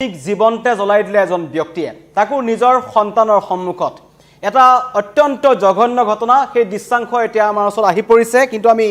জীৱনতে জ্বলাই দিলে এজন ব্যক্তিয়ে তাকো নিজৰ সন্তানৰ সন্মুখত এটা অত্যন্ত জঘন্য ঘটনা সেই দৃশ্যাংশ এতিয়া আমাৰ ওচৰত আহি পৰিছে কিন্তু আমি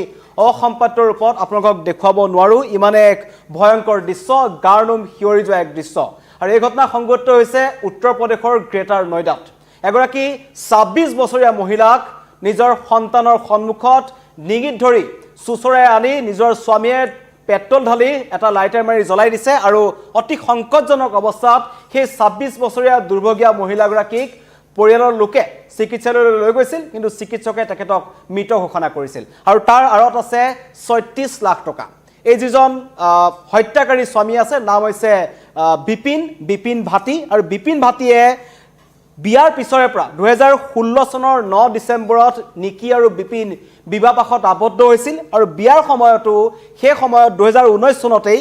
অসম্পাদ্য ৰূপত আপোনালোকক দেখুৱাব নোৱাৰো ইমানে এক ভয়ংকৰ দৃশ্য গাৰনুম হিয়ৰি যোৱা এক দৃশ্য আৰু এই ঘটনা সংঘটিত হৈছে উত্তৰ প্ৰদেশৰ গ্ৰেটাৰ নয়ডাত এগৰাকী 26 বছৰীয়া মহিলাক নিজৰ সন্তানৰ সন্মুখত ডিঙিত ধৰি সুচৰাই আনি নিজৰ স্বামীয়ে পেট্ৰল ঢালি এটা লাইটাৰ মাৰি জ্বলাই দিছে আৰু অতি সংকটজনক অৱস্থাত সেই 26 বছৰীয়া দুৰ্ভগীয়া মহিলাগৰাকীক পৰিয়ালৰ লোকে চিকিৎসালয়লৈ লৈ গৈছিল কিন্তু চিকিৎসকে তেখেতক মৃত ঘোষণা কৰিছিল আৰু তাৰ আৰত আছে 36 লাখ টকা এই যিজন হত্যাকাৰী স্বামী আছে নাম হৈছে বিপিন ভাটি আৰু বিপিন ভাটিয়ে বিয়াৰ পিছৰে পৰা 2016 চনৰ 9 ডিসেম্বৰত নিকি আৰু বিপিন বিবাহপাশত আবদ্ধ হৈছিল আৰু বিয়াৰ সময়তো সেই সময়ত 2019 চনতেই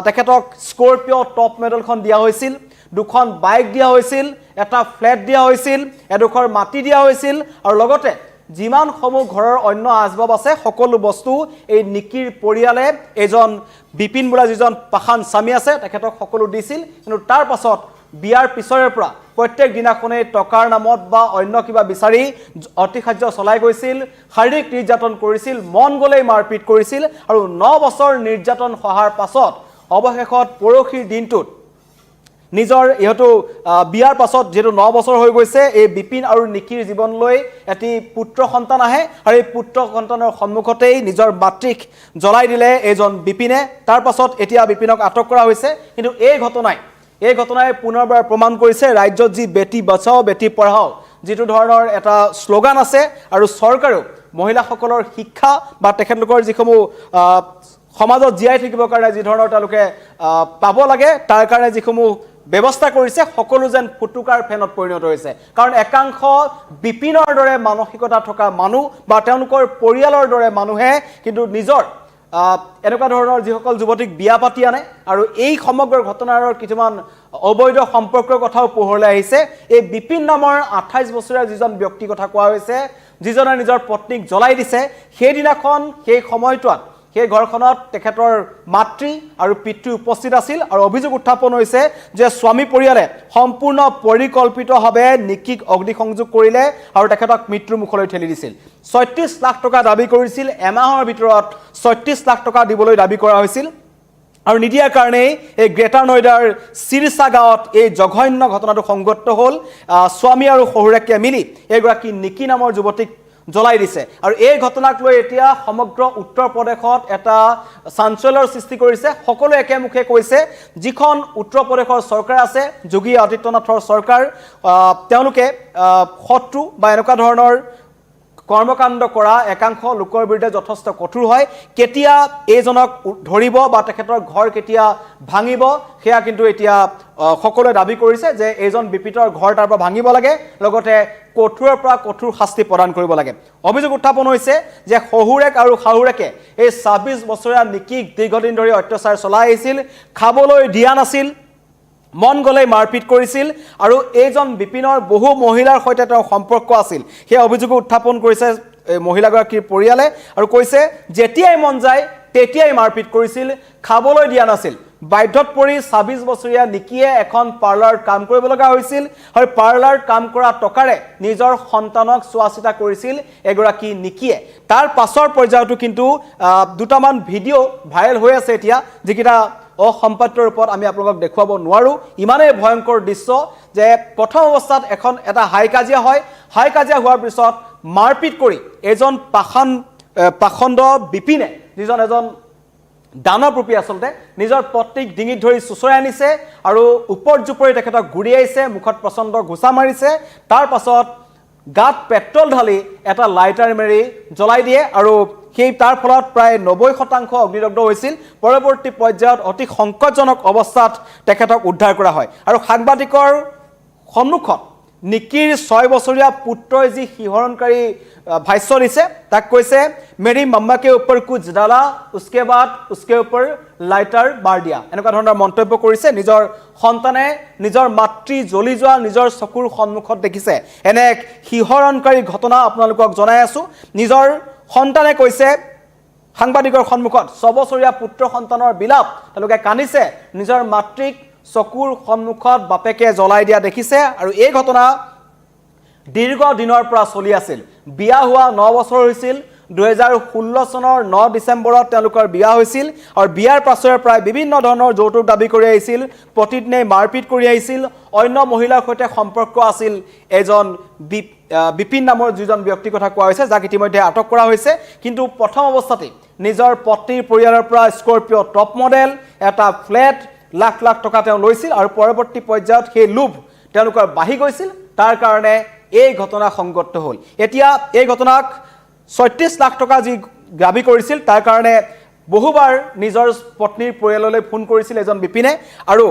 তেখেতক স্কৰপিঅ টপ মডেলখন দিয়া হৈছিল দুখন বাইক দিয়া হৈছিল এটা ফ্ল্যাট দিয়া হৈছিল এডোখৰ মাটি দিয়া হৈছিল আৰু লগতে যিমান সমূহ ঘৰৰ অন্য আজবাব আছে সকলো বস্তু এই নিকিৰ পৰিয়ালে এজন বিপিন বুলা যিজন পাখান স্বামী আছে তেখেতক সকলো দিছিল কিন্তু তাৰ পাছত বিয়াৰ পিছৰে পৰা প্ৰত্যেক দিনাখনে টকাৰ নামত বা অন্য কিবা বিচাৰি অতিখাদ্য চলাই গৈছিল শাৰীৰিক নিৰ্যাতন কৰিছিল মন গলেই মাৰপিট কৰিছিল আৰু 9 বছৰ নিৰ্যাতন সহাৰ পাছত অৱশেষত পৰখীৰ দিনটোত নিজৰ ইহতো বিয়াৰ পাছত যেটো 9 বছৰ হৈ গৈছে এই বিপিন আৰু নিকিৰ জীৱনলৈ এটি পুত্ৰ সন্তান আহে আৰু এই পুত্ৰ সন্তানৰ সন্মুখতেই নিজৰ মাতৃক জ্বলাই দিলে এজন বিপিনে তাৰ পাছত এতিয়া বিপিনক আটক কৰা হৈছে কিন্তু এই ঘটনাই পুনৰবাৰ প্ৰমাণ কৰিছে ৰাজ্যত যি বেটি বচাও বেটি পঢ়াও যেটো ধৰণৰ এটা স্লোগান আছে আৰু চৰকাৰেও মহিলাসকলৰ শিক্ষা বা তেখেতলোকৰ যিসমূহ সমাজত জীয়াই থাকিবৰ কাৰণে যি ধৰণৰ তেওঁলোকে পাব লাগে তাৰ কাৰণে যিসমূহ ব্যৱস্থা কৰিছে সকলো যেন ফুটুকাৰ ফেনত পৰিণত হৈছে কাৰণ একাংশ বিপিনৰ দৰে মানসিকতা থকা মানুহ বা তেওঁলোকৰ পৰিয়ালৰ দৰে মানুহে কিন্তু নিজৰ এনেকুৱা ধৰণৰ যিসকল যুৱতীক বিয়া পাতি আনে আৰু এই সমগ্ৰ ঘটনাৰ কিছুমান অবৈধ সম্পৰ্কৰ কথাও পোহৰলৈ আহিছে এই বিপিন নামৰ 28 বছৰীয়া যিজন ব্যক্তি কথা কোৱা হৈছে যিজনে নিজৰ পত্নীক জ্বলাই দিছে সেই দিনাখন সেই সময়টোত সেই ঘৰখনত তেখেতৰ মাতৃ আৰু পিতৃ উপস্থিত আছিল আৰু অভিযোগ উত্থাপন হৈছে যে স্বামী পৰিয়ালে সম্পূৰ্ণ পৰিকল্পিতভাৱে নিকিক অগ্নিসংযোগ কৰিলে আৰু তেখেতক মৃত্যুৰ মুখলৈ ঠেলি দিছিল 36 লাখ টকা দাবী কৰিছিল এমাহৰ ভিতৰত 36 লাখ টকা দিবলৈ দাবী কৰা হৈছিল আৰু নিদিয়াৰ কাৰণে এই গ্ৰেটাৰ নয়ডাৰ চিৰসা গাঁৱত এই জঘন্য ঘটনাটো সংঘটিত হ'ল স্বামী আৰু শহুৰেকে মিলি এগৰাকী নিকি নামৰ যুৱতীক জ্বলাই দিছে আৰু এই ঘটনাক লৈ এতিয়া সমগ্ৰ উত্তৰ প্ৰদেশত এটা চাঞ্চল্যৰ সৃষ্টি কৰিছে সকলো একেমুখে কৈছে যিখন উত্তৰ প্ৰদেশৰ চৰকাৰ আছে যোগী আদিত্যনাথৰ চৰকাৰ তেওঁলোকে শত্ৰু বা এনেকুৱা ধৰণৰ কৰ্মকাণ্ড কৰা একাংশ লোকৰ বিৰুদ্ধে যথেষ্ট কঠোৰ হয় কেতিয়া এইজনক ধৰিব বা তেখেতৰ ঘৰ কেতিয়া ভাঙিব সেয়া কিন্তু এতিয়া সকলোৱে দাবী কৰিছে যে এইজন বিপিতৰ ঘৰ তাৰ পৰা ভাঙিব লাগে লগতে কঠোৰৰ পৰা কঠোৰ শাস্তি প্ৰদান কৰিব লাগে অভিযোগ উত্থাপন হৈছে যে শহুৰেক আৰু শাহুৰেকে এই 26 বছৰীয়া নিকিক দীৰ্ঘদিন ধৰি অত্যাচাৰ চলাই আহিছিল খাবলৈ দিয়া নাছিল মন গলে মাৰপিট কৰিছিল আৰু এইজন বিপিনৰ বহু মহিলাৰ সৈতে তেওঁৰ সম্পৰ্ক আছিল সেই অভিযোগ উত্থাপন কৰিছে মহিলাগৰাকীৰ পৰিয়ালে আৰু কৈছে যেতিয়াই মন যায় তেতিয়াই মাৰপিট কৰিছিল খাবলৈ দিয়া নাছিল বাধ্যত পৰি 26 বছৰীয়া নিকিয়ে এখন পাৰ্লাৰ কাম কৰিব লগা হৈছিল আৰু পাৰ্লাৰ কাম কৰা টকাৰে নিজৰ সন্তানক চোৱাচিতা কৰিছিল এগৰাকী নিকিয়ে তাৰ পাছৰ পৰ্যায়টো কিন্তু দুটামান ভিডিঅ' ভাইৰেল হৈ আছে এতিয়া যিকিটা অসম্পাদ্য ৰূপত আমি আপোনালোকক দেখুৱাব নোৱাৰো ইমানে ভয়ংকৰ দৃশ্য যে প্ৰথম অৱস্থাত এটা হাই কাজিয়া হোৱাৰ পিছত মাৰপিট কৰি এজন পাখণ্ড বিপিনে যিজন এজন দানৱ ৰূপী আচলতে নিজৰ পত্নীক ডিঙিত ধৰি চুচৰাই আনিছে আৰু ওপৰজুপৰি তেখেতক ঘূৰিয়াইছে মুখত প্ৰচণ্ড ঘুচা মাৰিছে তাৰ পাছত গাত পেট্ৰল ঢালি এটা লাইটাৰ মাৰি জ্বলাই দিয়ে আৰু সেই তাৰ ফলত প্ৰায় 90% অগ্নিদগ্ধ হৈছিল পৰৱৰ্তী পৰ্যায়ত অতি সংকটজনক অৱস্থাত তেখেতক উদ্ধাৰ কৰা হয় আৰু সাংবাদিকৰ সন্মুখত নিকিৰ 6 বছৰীয়া পুত্ৰই যি শিহৰণকাৰী ভাষ্য দিছে তাক কৈছে মেৰি মম্মা কে ওপৰ কুছ ডালা উসকে বাদ উসকে ওপৰ লাইটাৰ মাৰ দিয়া এনেকুৱা ধৰণৰ মন্তব্য কৰিছে নিজৰ সন্তানে নিজৰ মাতৃ জ্বলি যোৱা নিজৰ চকুৰ সন্মুখত দেখিছে এনে এক শিহৰণকাৰী ঘটনা আপোনালোকক জনাই আছো নিজৰ সন্তানে কৈছে সাংবাদিকৰ সন্মুখত 6 বছৰীয়া পুত্ৰ সন্তানৰ বিলাপ তেওঁলোকে কান্দিছে নিজৰ মাতৃক চকুৰ সন্মুখত বাপেকে জ্বলাই দিয়া দেখিছে আৰু এই ঘটনা দীৰ্ঘ দিনৰ পৰা চলি আছিল বিয়া হোৱা 9 বছৰ হৈছিল 2016 চনৰ 9 ডিসেম্বৰত তেওঁলোকৰ বিয়া হৈছিল আৰু বিয়াৰ পাছৰে প্ৰায় বিভিন্ন ধৰণৰ যৌতুক দাবী কৰি আহিছিল প্ৰতিদিনে মাৰপিট কৰি আহিছিল অন্য মহিলাৰ সৈতে সম্পৰ্ক আছিল এজন বিপিন নামৰ যিজন ব্যক্তিৰ কথা কোৱা হৈছে যাক ইতিমধ্যে আটক কৰা হৈছে কিন্তু প্ৰথম অৱস্থাতে নিজৰ পত্নীৰ পৰিয়ালৰ পৰা স্কৰপিঅ টপ মডেল এটা ফ্লেট লাখ লাখ টকা তেওঁ লৈছিল আৰু পৰৱৰ্তী পৰ্যায়ত সেই লোভ তেওঁলোকৰ বাঢ়ি গৈছিল তাৰ কাৰণে এই ঘটনা সংঘটিত হ'ল এতিয়া এই ঘটনাক 36 লাখ টকা যি দাবী কৰিছিল তাৰ কাৰণে বহুবাৰ নিজৰ পত্নীৰ পৰিয়াললৈ ফোন কৰিছিল এজন বিপিনে আৰু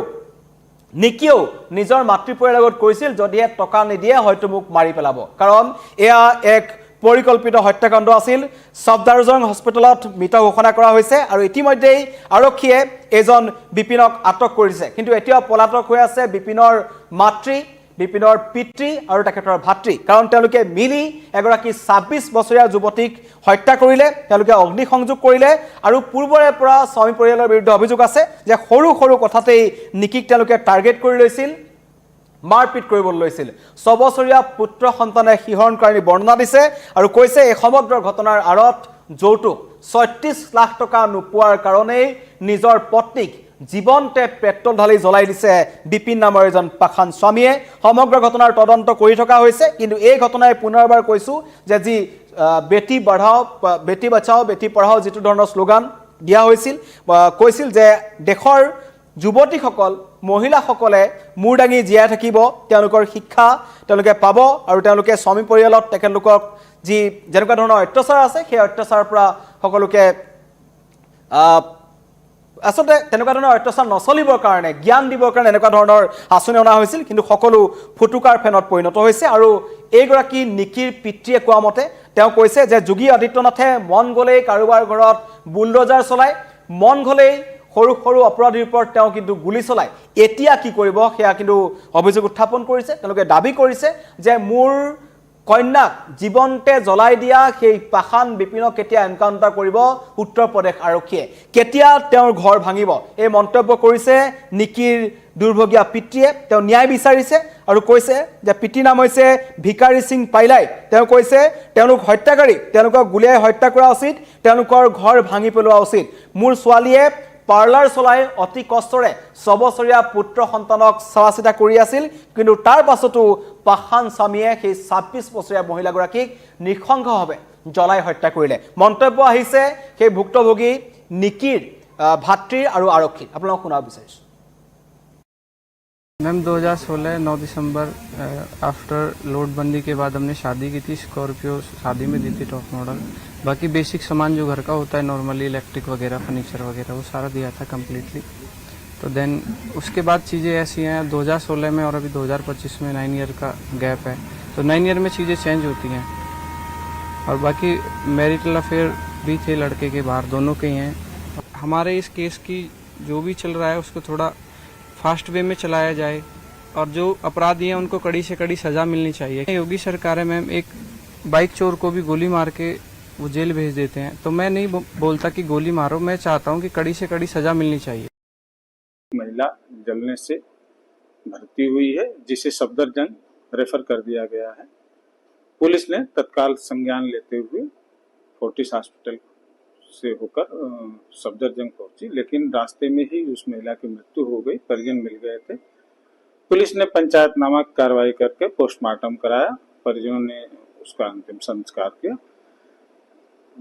নিকিও নিজৰ মাতৃ পৰিয়ালৰ লগত কৈছিল যদিহে টকা নিদিয়ে হয়তো মোক মাৰি পেলাব কাৰণ এয়া এক পৰিকল্পিত হত্যাকাণ্ড আছিল সফদাৰজং হস্পিটেলত মৃত ঘোষণা কৰা হৈছে আৰু ইতিমধ্যেই আৰক্ষীয়ে এজন বিপিনক আটক কৰিছে কিন্তু এতিয়া পলাতক হৈ আছে বিপিনৰ মাতৃ বিপিনৰ পিতৃ আৰু তেখেতৰ ভাতৃ কাৰণ তেওঁলোকে মিলি এগৰাকী 26 বছৰীয়া যুৱতীক হত্যা কৰিলে তেওঁলোকে অগ্নি সংযোগ কৰিলে আৰু পূৰ্বৰে পৰা স্বামী পৰিয়ালৰ বিৰুদ্ধে অভিযোগ আছে যে সৰু সৰু কথাতেই নিকিক তেওঁলোকে টাৰ্গেট কৰি লৈছিল মাৰপিট কৰিবলৈ লৈছিল 6 বছৰীয়া পুত্ৰ সন্তানে শিহৰণকাৰী বৰ্ণনা দিছে আৰু কৈছে এই সমগ্ৰ ঘটনাৰ আঁৰত যৌতুক 36 লাখ টকা নোপোৱাৰ কাৰণেই নিজৰ পত্নীক জীবনতে পেট্ৰল ঢালি জ্বলাই দিছে বিপিন নামৰ এজন পাখান স্বামীয়ে সমগ্ৰ ঘটনাৰ তদন্ত কৰি থকা হৈছে কিন্তু এই ঘটনাই পুনৰবাৰ কৈছো যে যি বেটি বঢ়াও বেটি বচাও বেটি পঢ়াও যেটো ধৰণৰ স্লোগান দিয়া হৈছিল কৈছিল যে দেশৰ যুৱতীসকল মহিলাসকলে মূৰ দাঙি জীয়াই থাকিব তেওঁলোকৰ শিক্ষা তেওঁলোকে পাব আৰু তেওঁলোকে স্বামী পৰিয়ালত তেখেতলোকক যি যেনেকুৱা ধৰণৰ অত্যাচাৰ আছে সেই অত্যাচাৰৰ পৰা সকলোকে আসলে তেনেকুৱা ধৰণৰ অত্যাচাৰ নচলিবৰ কাৰণে জ্ঞান দিবৰ কাৰণে এনেকুৱা ধৰণৰ আঁচনি অনা হৈছিল কিন্তু সকলো ফুটুকাৰ ফেনত পৰিণত হৈছে আৰু এইগৰাকী নিকিৰ পিতৃয়ে কোৱা মতে তেওঁ কৈছে যে যোগী আদিত্যনাথে মন গলেই কাৰোবাৰ ঘৰত বুলডোজাৰ চলাই মন গলেই সৰু সৰু অপৰাধীৰ ওপৰত তেওঁ কিন্তু গুলি চলাই এতিয়া কি কৰিব সেয়া কিন্তু অভিযোগ উত্থাপন কৰিছে তেওঁলোকে দাবী কৰিছে যে মোৰ কন্যাক জীবনতে জ্বলাই দিয়া সেই পাখান বিপিনক কেতিয়া এনকাউন্টাৰ কৰিব উত্তৰ প্ৰদেশ আৰক্ষীয়ে কেতিয়া তেওঁৰ ঘৰ ভাঙিব এই মন্তব্য কৰিছে নিকিৰ দুৰ্ভগীয়া পিতৃয়ে তেওঁ ন্যায় বিচাৰিছে আৰু কৈছে যে পিতৃ নাম হৈছে ভিকাৰী সিং পাইলাই তেওঁ কৈছে তেওঁলোক হত্যাকাৰী তেওঁলোকক গুলিয়াই হত্যা কৰা উচিত তেওঁলোকৰ ঘৰ ভাঙি পেলোৱা উচিত মোৰ ছোৱালীয়ে পাৰ্লাৰ চলাই অতি কষ্টৰে 6 বছৰীয়া পুত্ৰ সন্তানক চোৱাচিতা কৰি আছিল কিন্তু তাৰ পাছতো পাখান স্বামীয়ে সেই 26 বছৰীয়া মহিলাগৰাকীক নিখংসভাৱে জ্বলাই হত্যা কৰিলে মন্তব্য আহিছে সেই ভুক্তভোগী নিকিৰ ভাতৃৰ আৰু আৰক্ষীৰ আপোনাক শুনাব বিচাৰিছো मैम 2016 9 दिसंबर आफ्टर लोडबंदी के बाद हमने शादी की थी स्कॉर्पियो शादी में दी थी टॉप मॉडल बाकी बेसिक सामान जो घर का होता है नॉर्मली इलेक्ट्रिक वगैरह फर्नीचर वगैरह वो सारा दिया था कम्प्लीटली तो देन उसके बाद चीज़ें ऐसी हैं 2016 में और अभी 2025 में 9 ईयर का गैप है तो 9 ईयर में चीज़ें चेंज होती हैं और बाकी मैरिटल अफेयर भी थे लड़के के बाहर दोनों के हैं हमारे इस केस की जो भी चल रहा है उसको थोड़ा फास्ट वे में चलाया जाए और जो अपराधी हैं उनको कड़ी से कड़ी सज़ा मिलनी चाहिए योगी सरकार है मैम एक बाइक चोर को भी गोली मार के वो जेल भेज देते हैं तो मैं नहीं बोलता कि गोली मारो मैं चाहता हूँ कि कड़ी से कड़ी सज़ा मिलनी चाहिए महिला जलने से भर्ती हुई है जिसे सफदरजंग रेफर कर दिया गया है पुलिस ने तत्काल संज्ञान लेते हुए फोर्टिस हॉस्पिटल से होकर सफदरजंग पहुंची लेकिन रास्ते में ही उस महिला की मृत्यु हो गई परिजन मिल गए थे पुलिस ने पंचायतनामा कार्रवाई करके पोस्टमार्टम कराया परिजनों ने उसका अंतिम संस्कार किया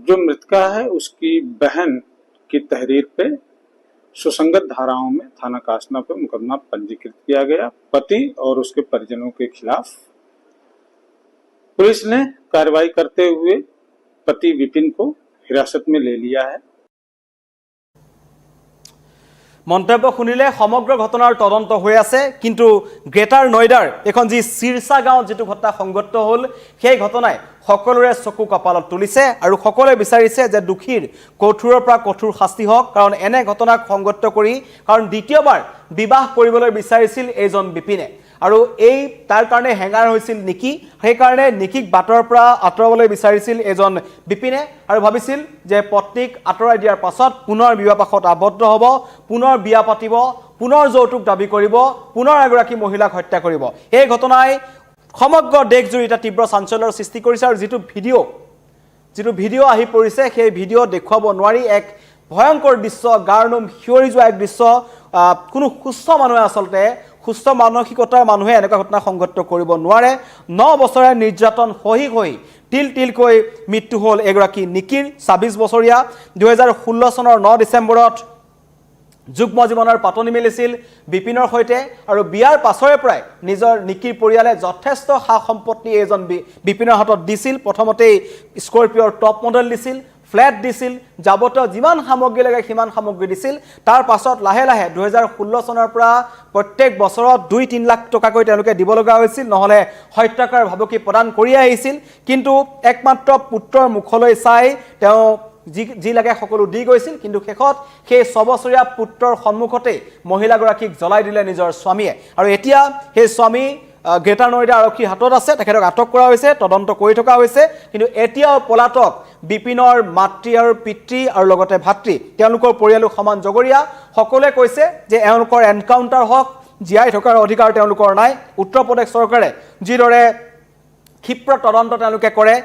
जो मृतका है उसकी बहन की तहरीर पे सुसंगत धाराओं में थाना कासना पे मुकदमा पंजीकृत किया गया पति और उसके परिजनों के खिलाफ पुलिस ने कार्रवाई करते हुए पति विपिन को हिरासत में ले लिया है মন্তব্য শুনিলে সমগ্ৰ ঘটনাৰ তদন্ত হৈ আছে কিন্তু গ্ৰেটাৰ নয়ডাৰ এখন যি সিৰসা গাঁও যেটো ঘটনা সংঘটিত হ'ল সেই ঘটনাই সকলোৰে চকু কপালত তুলিছে আৰু সকলোৱে বিচাৰিছে যে দুখীৰ কঠোৰৰ পৰা কঠোৰ শাস্তি হওক কাৰণ এনে ঘটনাক সংঘটিত কৰি কাৰণ দ্বিতীয়বাৰ বিবাহ কৰিবলৈ বিচাৰিছিল এইজন বিপিনে আৰু এই তাৰ কাৰণে হেঙাৰ হৈছিল নিকি সেই কাৰণে নিকিক বাটৰ পৰা আঁতৰাবলৈ বিচাৰিছিল এজন বিপিনে আৰু ভাবিছিল যে পত্নীক আঁতৰাই দিয়াৰ পাছত পুনৰ বিবাহপাশত আবদ্ধ হ'ব পুনৰ বিয়া পাতিব পুনৰ যৌতুক দাবী কৰিব, পুনৰ এগৰাকী মহিলাক হত্যা কৰিব। এই ঘটনাই সমগ্ৰ দেশজুৰি এটা তীব্ৰ চাঞ্চল্যৰ সৃষ্টি কৰিছে আৰু যিটো ভিডিঅ' আহি পৰিছে সেই ভিডিঅ' দেখুৱাব নোৱাৰি। এক ভয়ংকৰ দৃশ্য, গাৰ নোম শিয়ৰি যোৱা এক দৃশ্য। কোনো সুস্থ মানুহে আচলতে সুস্থ মানসিকতাৰ মানুহে এনেকুৱা ঘটনা সংঘটিত কৰিব নোৱাৰে। 9 বছৰে নিৰ্যাতন সহি তিলকৈ মৃত্যু হ'ল এগৰাকী নিকিৰ 26 বছৰীয়া। 2016 চনৰ 9 ডিচেম্বৰত যুগ্ম জীৱনৰ পাতনি মেলিছিল বিপিনৰ সৈতে আৰু বিয়াৰ পাছৰে পৰাই নিজৰ নিকিৰ পৰিয়ালে যথেষ্ট সা সম্পত্তি এইজন বিপিনৰ হাতত দিছিল। প্ৰথমতেই স্কৰপিঅ'ৰ টপ মডেল দিছিল, ফ্লেট দিছিল, যাৱতীয় যিমান সামগ্ৰী লাগে সিমান সামগ্ৰী দিছিল। তাৰ পাছত লাহে 2016 চনৰ পৰা প্ৰত্যেক বছৰত 2-3 লাখ টকাকৈ তেওঁলোকে দিব লগা হৈছিল, নহ'লে হত্যাকাৰ ভাবুকি প্ৰদান কৰি আহিছিল। কিন্তু একমাত্ৰ পুত্ৰৰ মুখলৈ চাই তেওঁ যি লাগে সকলো দি গৈছিল। কিন্তু শেষত সেই 6 বছৰীয়া পুত্ৰৰ সন্মুখতে মহিলাগৰাকীক জ্বলাই দিলে নিজৰ স্বামীয়ে। আৰু এতিয়া সেই স্বামী গ্ৰেটাৰ নয়ডা আৰক্ষীৰ হাতত আছে, তেখেতক আটক কৰা হৈছে, তদন্ত কৰি থকা হৈছে। কিন্তু এতিয়াও পলাতক বিপিনৰ মাতৃ আৰু পিতৃ আৰু লগতে ভাতৃ, তেওঁলোকৰ পৰিয়ালো সমান জগৰীয়া। সকলোৱে কৈছে যে এওঁলোকৰ এনকাউণ্টাৰ হওক, জীয়াই থকাৰ অধিকাৰ তেওঁলোকৰ নাই। উত্তৰ প্ৰদেশ চৰকাৰে যিদৰে ক্ষিপ্ৰ তদন্ত তেওঁলোকে কৰে,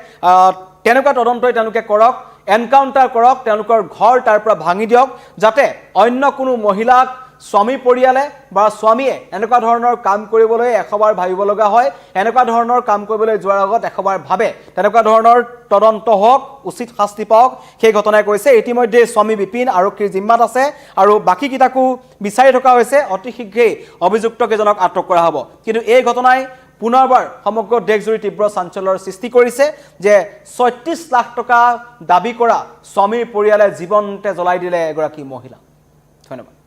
তেনেকুৱা তদন্তই তেওঁলোকে কৰক, এনকাউণ্টাৰ কৰক, তেওঁলোকৰ ঘৰ তাৰ পৰা ভাঙি দিয়ক, যাতে অন্য কোনো মহিলাক স্বামী পৰিয়ালে বা স্বামীয়ে এনেকুৱা ধৰণৰ কাম কৰিবলৈ 100 বাৰ ভাবিব লগা হয়। এনেকুৱা ধৰণৰ কাম কৰিবলৈ যোৱাৰ আগত 100 বাৰ ভাবে। তেনেকুৱা ধৰণৰ তদন্ত হওক, উচিত শাস্তি পাওক, সেই ঘটনাই কৈছে। ইতিমধ্যে স্বামী বিপিন আৰক্ষীৰ জিম্মাত আছে আৰু বাকীকেইটাকো বিচাৰি থকা হৈছে। অতি শীঘ্ৰেই অভিযুক্তকেইজনক আটক কৰা হ'ব। কিন্তু এই ঘটনাই পুনৰবাৰ সমগ্ৰ দেশজুৰি তীব্ৰ চাঞ্চল্যৰ সৃষ্টি কৰিছে যে 36 লাখ টকা দাবী কৰা স্বামীৰ পৰিয়ালে জীৱনতে জ্বলাই দিলে এগৰাকী মহিলা। ধন্যবাদ।